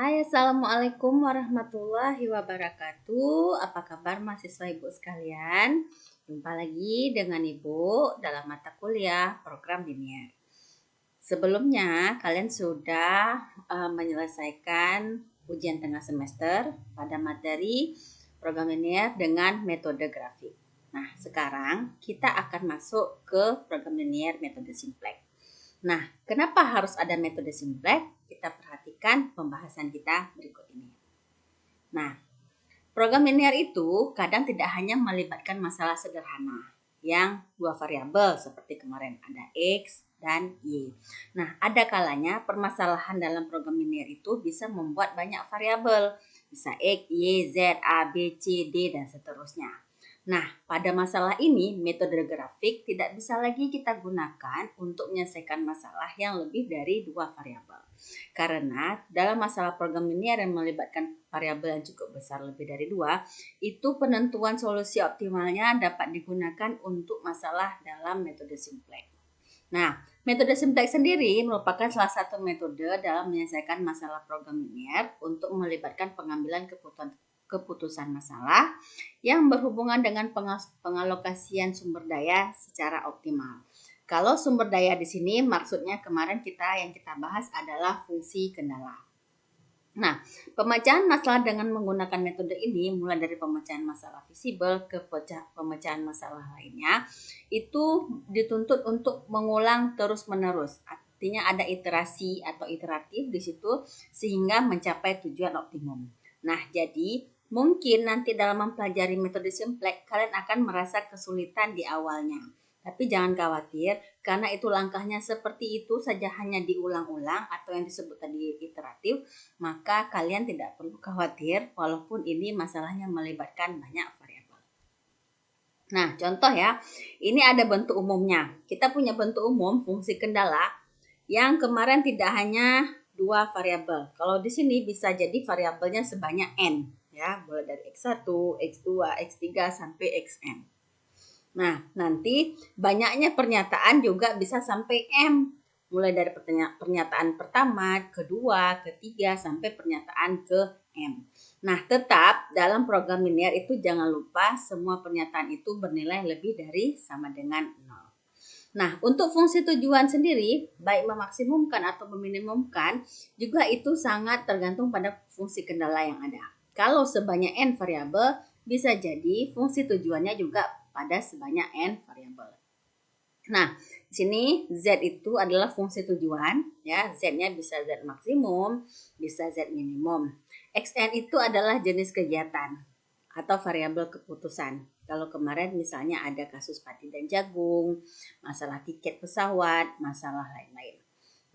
Hai, Assalamualaikum warahmatullahi wabarakatuh. Apa kabar mahasiswa Ibu sekalian? Jumpa lagi dengan Ibu dalam mata kuliah program linear. Sebelumnya, kalian sudah menyelesaikan ujian tengah semester pada materi program linear dengan metode grafik. Nah, sekarang kita akan masuk ke program linear metode simplex. Nah, kenapa harus ada metode simplex? Kita perhatikan pembahasan kita berikut ini. Nah, program linear itu kadang tidak hanya melibatkan masalah sederhana yang dua variabel seperti kemarin ada X dan Y. Nah, ada kalanya permasalahan dalam program linear itu bisa membuat banyak variabel. Bisa X, Y, Z, A, B, C, D, dan seterusnya. Nah, pada masalah ini, metode grafik tidak bisa lagi kita gunakan untuk menyelesaikan masalah yang lebih dari dua variabel. Karena dalam masalah program linear yang melibatkan variabel yang cukup besar lebih dari dua, itu penentuan solusi optimalnya dapat digunakan untuk masalah dalam metode simplex. Nah, metode simplex sendiri merupakan salah satu metode dalam menyelesaikan masalah program linear untuk melibatkan pengambilan keputusan masalah yang berhubungan dengan pengalokasian sumber daya secara optimal. Kalau sumber daya di sini maksudnya kemarin yang kita bahas adalah fungsi kendala. Nah, pemecahan masalah dengan menggunakan metode ini mulai dari pemecahan masalah visible ke pemecahan masalah lainnya itu dituntut untuk mengulang terus-menerus. Artinya ada iterasi atau iteratif di situ sehingga mencapai tujuan optimum. Nah, jadi mungkin nanti dalam mempelajari metode simplex kalian akan merasa kesulitan di awalnya. Tapi jangan khawatir, karena itu langkahnya seperti itu saja hanya diulang-ulang atau yang disebut tadi iteratif, maka kalian tidak perlu khawatir walaupun ini masalahnya melibatkan banyak variabel. Nah, contoh ya, ini ada bentuk umumnya. Kita punya bentuk umum fungsi kendala yang kemarin tidak hanya dua variabel. Kalau di sini bisa jadi variabelnya sebanyak n, ya, mulai dari x1, x2, x3 sampai xn. Nah, nanti banyaknya pernyataan juga bisa sampai M. Mulai dari pernyataan pertama, kedua, ketiga, sampai pernyataan ke M. Nah, tetap dalam program linear itu jangan lupa semua pernyataan itu bernilai lebih dari sama dengan 0. Nah, untuk fungsi tujuan sendiri, baik memaksimumkan atau meminimumkan, juga itu sangat tergantung pada fungsi kendala yang ada. Kalau sebanyak n variabel, bisa jadi fungsi tujuannya juga pada sebanyak n variabel. Nah, di sini Z itu adalah fungsi tujuan, ya. Z-nya bisa Z maksimum, bisa Z minimum. Xn itu adalah jenis kegiatan atau variabel keputusan. Kalau kemarin misalnya ada kasus padi dan jagung, masalah tiket pesawat, masalah lain-lain.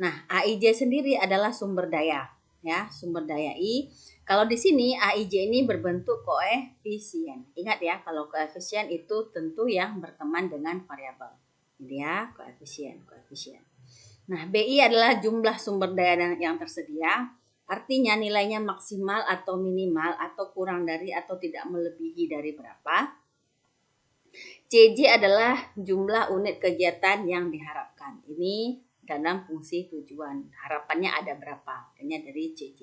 Nah, AIJ sendiri adalah sumber daya, ya, sumber daya I. Kalau di sini AIJ ini berbentuk koefisien. Ingat ya, kalau koefisien itu tentu yang berteman dengan variabel. Ini ya, koefisien. Nah, BI adalah jumlah sumber daya yang tersedia. Artinya nilainya maksimal atau minimal atau kurang dari atau tidak melebihi dari berapa. CJ adalah jumlah unit kegiatan yang diharapkan. Ini dalam fungsi tujuan. Harapannya ada berapa? Hanya dari CJ.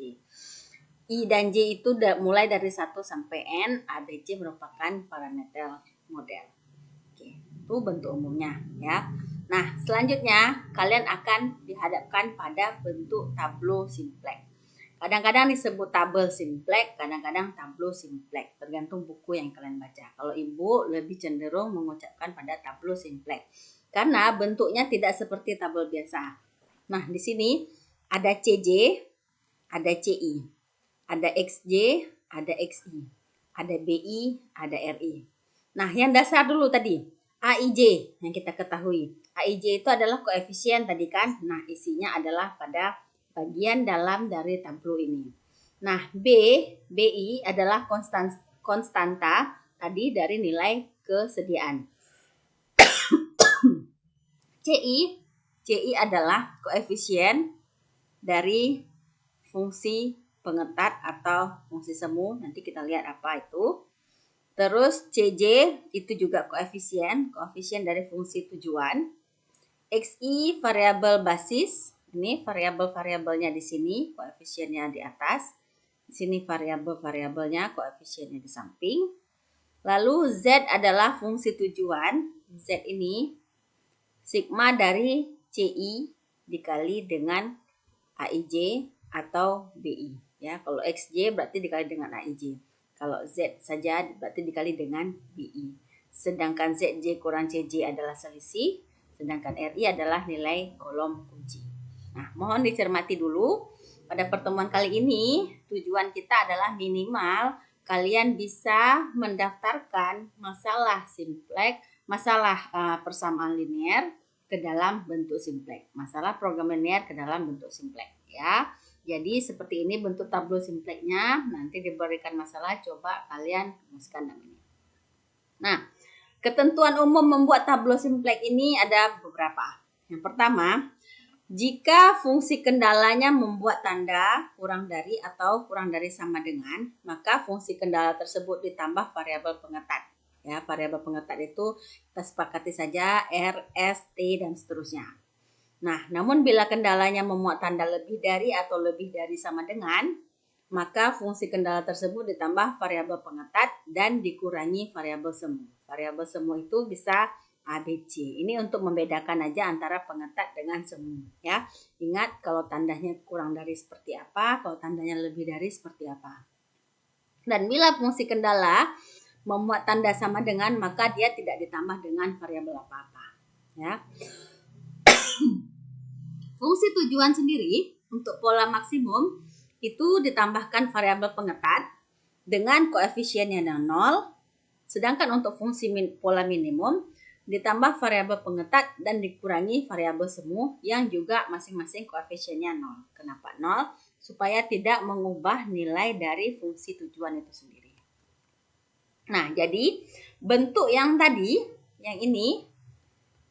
I dan J itu mulai dari 1 sampai N. A, B, C merupakan parameter model. Oke, itu bentuk umumnya ya. Nah, selanjutnya kalian akan dihadapkan pada bentuk tableau simplex. Kadang-kadang disebut tabel simplex, kadang-kadang tableau simplex, tergantung buku yang kalian baca. Kalau Ibu lebih cenderung mengucapkan pada tableau simplex karena bentuknya tidak seperti tabel biasa. Nah, di sini ada CJ, ada CI, ada XJ, ada XI, ada BI, ada RI. Nah, yang dasar dulu tadi, AIJ yang kita ketahui. AIJ itu adalah koefisien tadi kan. Nah, isinya adalah pada bagian dalam dari tableau ini. Nah, BI adalah konstanta tadi dari nilai kesediaan. CI adalah koefisien dari fungsi pengetat atau fungsi semu. Nanti kita lihat apa itu. Terus CJ itu juga koefisien dari fungsi tujuan. XI variabel basis Ini variabel-variabelnya di sini, koefisiennya di atas. Di sini variabel-variabelnya, koefisiennya di samping. Lalu Z adalah fungsi tujuan. Z ini sigma dari CI dikali dengan AIJ atau BI. Ya, kalau XJ berarti dikali dengan AIJ. Kalau Z saja berarti dikali dengan BI. Sedangkan ZJ kurang CJ adalah selisih, sedangkan RI adalah nilai kolom kunci. Nah, mohon dicermati dulu. Pada pertemuan kali ini, tujuan kita adalah minimal kalian bisa mendaftarkan masalah simplex, masalah persamaan linear ke dalam bentuk simplex. Masalah program linear ke dalam bentuk simplex, ya. Jadi seperti ini bentuk tablo simplexnya. Nanti diberikan masalah, coba kalian rumuskan namanya. Nah, ketentuan umum membuat tablo simplex ini ada beberapa. Yang pertama, jika fungsi kendalanya membuat tanda kurang dari atau kurang dari sama dengan, maka fungsi kendala tersebut ditambah variabel pengetat. Ya, variabel pengetat itu kita sepakati saja R, S, T, dan seterusnya. Nah, namun bila kendalanya memuat tanda lebih dari atau lebih dari sama dengan, maka fungsi kendala tersebut ditambah variabel pengetat dan dikurangi variabel semu. Variabel semu itu bisa ABC. Ini untuk membedakan aja antara pengetat dengan semu, ya. Ingat kalau tandanya kurang dari seperti apa, kalau tandanya lebih dari seperti apa. Dan bila fungsi kendala memuat tanda sama dengan, maka dia tidak ditambah dengan variabel apa-apa, ya. Fungsi tujuan sendiri untuk pola maksimum itu ditambahkan variabel pengetat dengan koefisiennya 0, sedangkan untuk fungsi pola minimum ditambah variabel pengetat dan dikurangi variabel semu yang juga masing-masing koefisiennya 0. Kenapa 0? Supaya tidak mengubah nilai dari fungsi tujuan itu sendiri. Nah, jadi bentuk yang tadi, yang ini,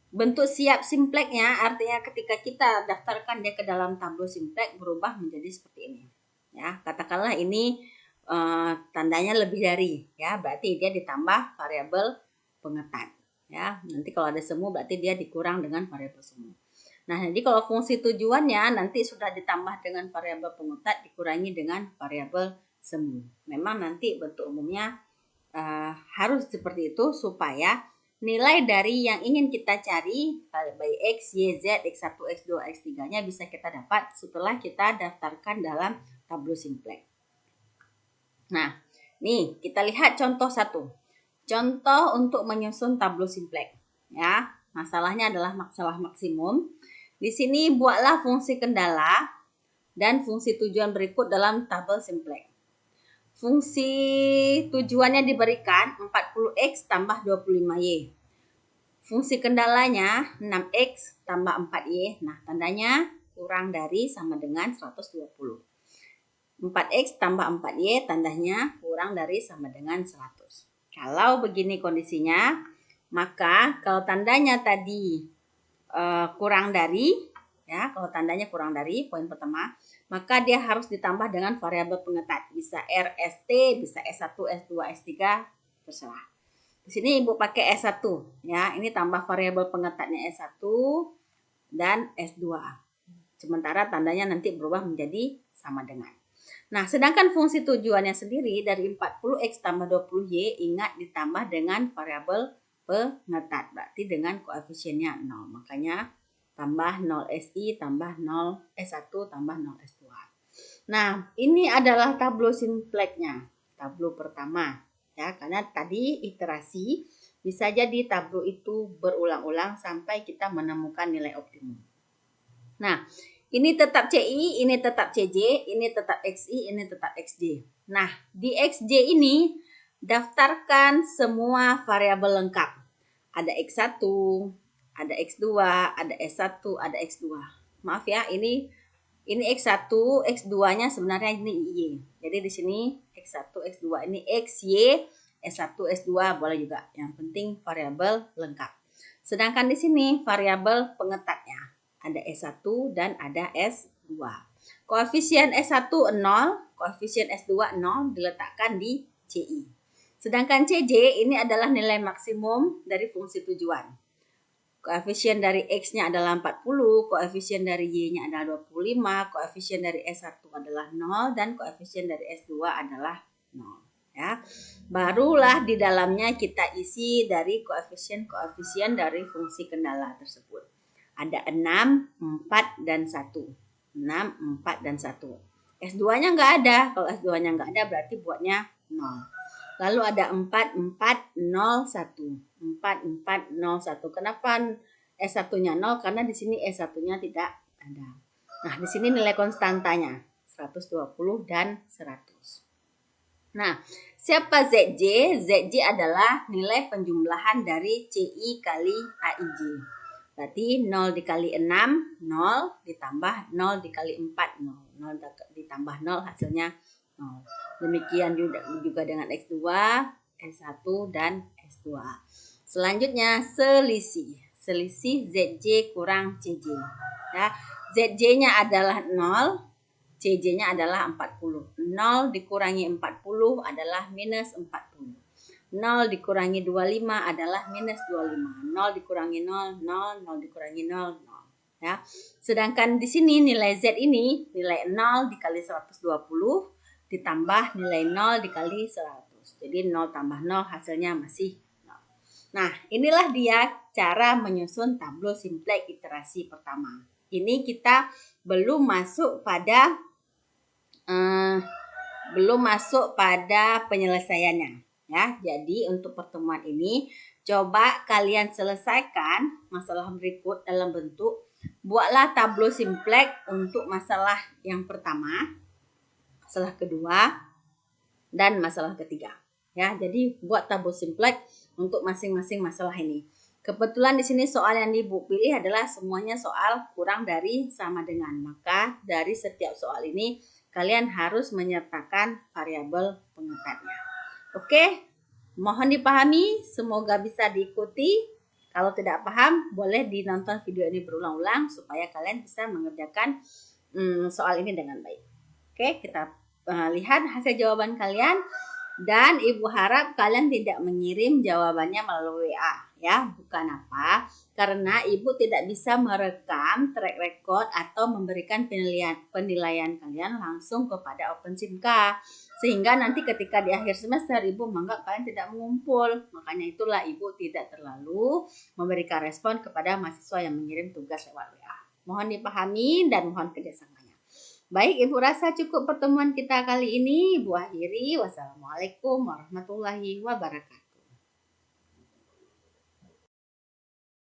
bentuk siap simplexnya artinya ketika kita daftarkan dia ke dalam tablo simplex berubah menjadi seperti ini. Ya, katakanlah ini tandanya lebih dari, ya, berarti dia ditambah variabel pengetat. Ya, nanti kalau ada semu berarti dia dikurang dengan variabel semu. Nah, jadi kalau fungsi tujuannya nanti sudah ditambah dengan variabel pengetat dikurangi dengan variabel semu. Memang nanti bentuk umumnya harus seperti itu supaya nilai dari yang ingin kita cari baik X, Y, Z, X1, X2, X3-nya bisa kita dapat setelah kita daftarkan dalam tablo simplex. Nah, nih kita lihat contoh satu. Contoh untuk menyusun tablo simplex. Ya, masalahnya adalah masalah maksimum. Di sini buatlah fungsi kendala dan fungsi tujuan berikut dalam tabel simplex. Fungsi tujuannya diberikan 40X tambah 25Y. Fungsi kendalanya 6X tambah 4Y. Nah, tandanya kurang dari sama dengan 120. 4X tambah 4Y tandanya kurang dari sama dengan 100. Kalau begini kondisinya, maka kalau tandanya tadi kurang dari, ya, kalau tandanya kurang dari poin pertama, maka dia harus ditambah dengan variabel pengetat. Bisa RST, bisa S1, S2, S3, terserah. Di sini Ibu pakai S1, ya. Ini tambah variabel pengetatnya S1 dan S2. Sementara tandanya nanti berubah menjadi sama dengan. Nah, sedangkan fungsi tujuannya sendiri dari 40X tambah 20Y ingat ditambah dengan variabel pengetat. Berarti dengan koefisiennya 0. Makanya tambah 0 SI tambah 0 S1 tambah 0 S2. Nah, ini adalah tablo simplexnya. Tablo pertama. Ya, karena tadi iterasi bisa jadi tablo itu berulang-ulang sampai kita menemukan nilai optimum. Nah, ini tetap CI, ini tetap CJ, ini tetap XI, ini tetap XJ. Nah, di XJ ini daftarkan semua variabel lengkap. Ada X1, ada X2, ada S1, ada X2. Maaf ya, ini X1, X2-nya sebenarnya ini Y. Jadi di sini X1, X2, ini XY, S1, S2 boleh juga. Yang penting variabel lengkap. Sedangkan di sini variabel pengetatnya. Ada S1 dan ada S2. Koefisien S1 0, koefisien S2 0 diletakkan di CI. Sedangkan CJ ini adalah nilai maksimum dari fungsi tujuan. Koefisien dari X-nya adalah 40, koefisien dari Y-nya adalah 25, koefisien dari S1 adalah 0, dan koefisien dari S2 adalah 0. Ya. Barulah di dalamnya kita isi dari koefisien-koefisien dari fungsi kendala tersebut. Ada 6, 4, dan 1. 6, 4, dan 1. S2-nya nggak ada. Kalau S2-nya nggak ada berarti buatnya 0. Lalu ada 4, 4, 0, 1. 4, 4, 0, 1. Kenapa S1-nya 0? Karena di sini S1-nya tidak ada. Nah, di sini nilai konstantanya 120 dan 100. Nah, siapa ZJ? ZJ adalah nilai penjumlahan dari CI kali AIJ. Berarti 0 dikali 6, 0 ditambah 0 dikali 4, 0. 0 ditambah 0 hasilnya 0. Demikian juga dengan X2, S1, dan S2. Selanjutnya selisih. Selisih ZJ kurang CJ. Ya, ZJ-nya adalah 0, CJ-nya adalah 40. 0 dikurangi 40 adalah minus 40. 0 dikurangi 25 adalah minus 25. 0 dikurangi 0, 0, 0 dikurangi 0, 0. Ya. Sedangkan di sini nilai Z ini, nilai 0 dikali 120 ditambah nilai 0 dikali 100. Jadi 0 tambah 0 hasilnya masih 0. Nah, inilah dia cara menyusun tableau simplex iterasi pertama. Ini kita belum masuk pada penyelesaiannya. Ya, jadi untuk pertemuan ini coba kalian selesaikan masalah berikut dalam bentuk buatlah tableau simplex untuk masalah yang pertama, masalah kedua, dan masalah ketiga. Ya, jadi buat tableau simplex untuk masing-masing masalah ini. Kebetulan di sini soal yang Ibu pilih adalah semuanya soal kurang dari sama dengan. Maka dari setiap soal ini kalian harus menyertakan variabel pengetatan. Oke, mohon dipahami, semoga bisa diikuti. Kalau tidak paham, boleh dinonton video ini berulang-ulang supaya kalian bisa mengerjakan soal ini dengan baik. Oke, kita lihat hasil jawaban kalian. Dan Ibu harap kalian tidak mengirim jawabannya melalui WA. Ya, bukan apa? Karena Ibu tidak bisa merekam track record atau memberikan penilaian kalian langsung kepada OpenSimK. Sehingga nanti ketika di akhir semester Ibu menganggap kalian tidak mengumpul. Makanya itulah Ibu tidak terlalu memberikan respon kepada mahasiswa yang mengirim tugas lewat WA. Mohon dipahami dan mohon kerjasamanya. Baik, Ibu rasa cukup pertemuan kita kali ini. Ibu akhiri. Wassalamualaikum warahmatullahi wabarakatuh.